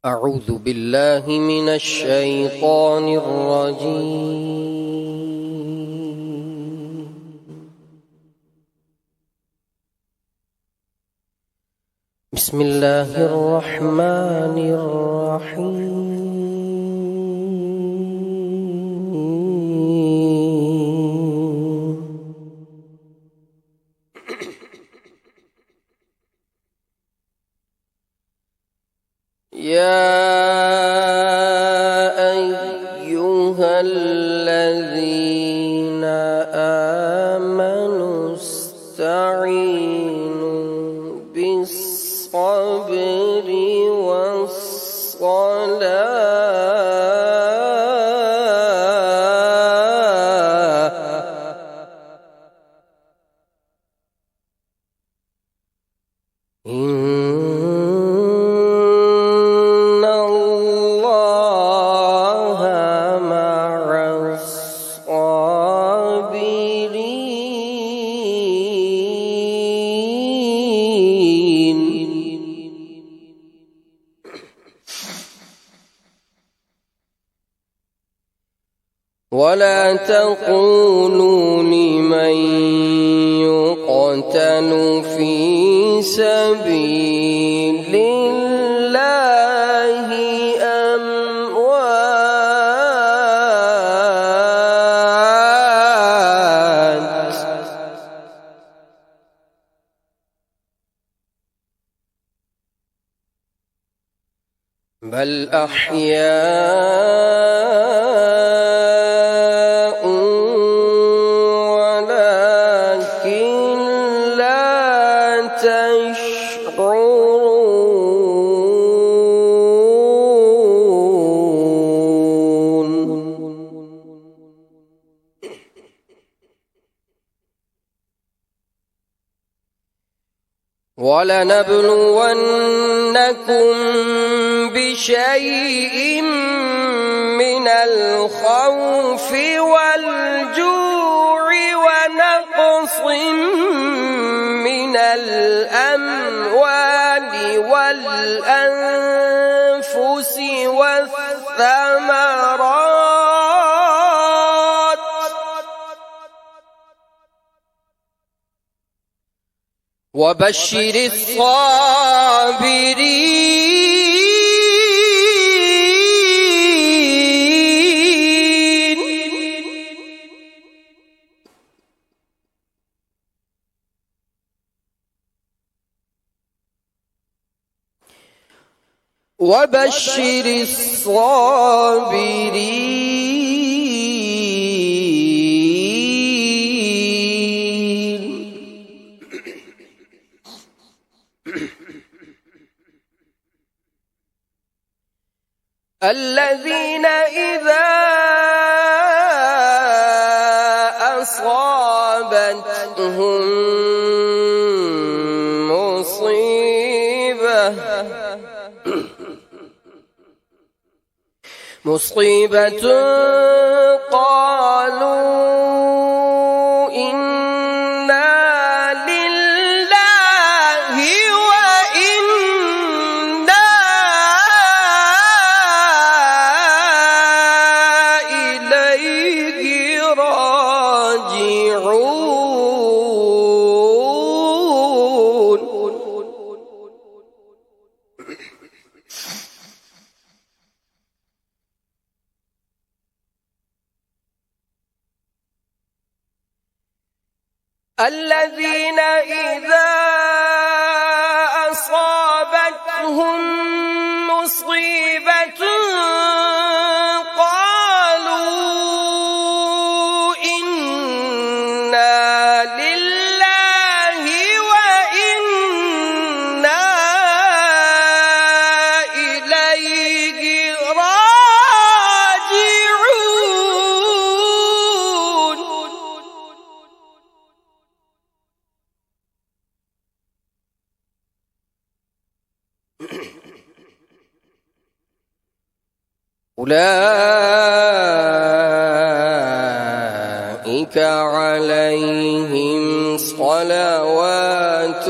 أعوذ بالله من الشيطان الرجيم. بسم الله الرحمن الرحيم. يا أيها الذين آمنوا استعينوا بالصبر والصلاة إن الله مع الصابرين. ولا تقولوا لمن يقتل في سبيل الله أموات بل أحياء ولكن لا تشعرون. ولنبلونكم بشيء من الخوف والجوع ونقص من الأموال والأنفس والثمرات وبشر الصابرين. وبشر الصابرين الذين إذا أصابتهم مصيبة قالوا إنا لله وإنا إليه راجعون. الذين إذا أصابتهم مصيبة قالوا إنا لله وإنا إليه راجعون. أولئك عليهم صلوات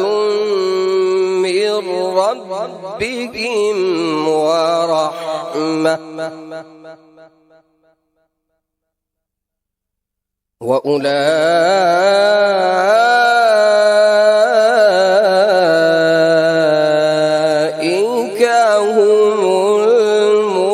من ربهم ورحمة وأولئك هم المهتدون.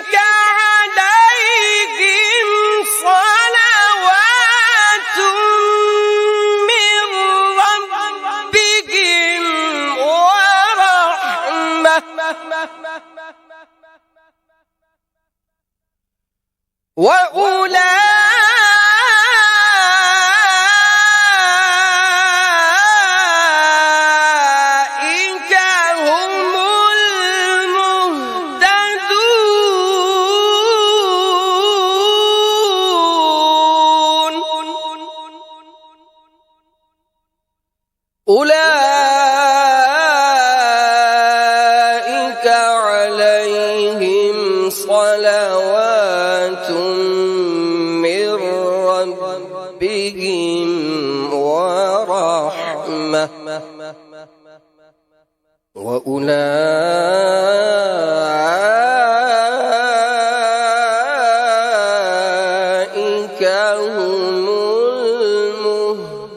أولئك عليهم صلوات من ربهم ورحمة وأولئك هم المهتدون. أولئك عليهم صلوات من ربهم ورحمة وأولئك هم المهتدون.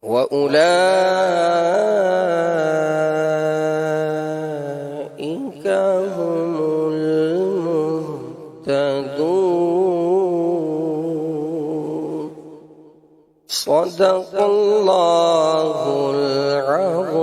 وأولئك هم المهتدون. صدق الله العظيم.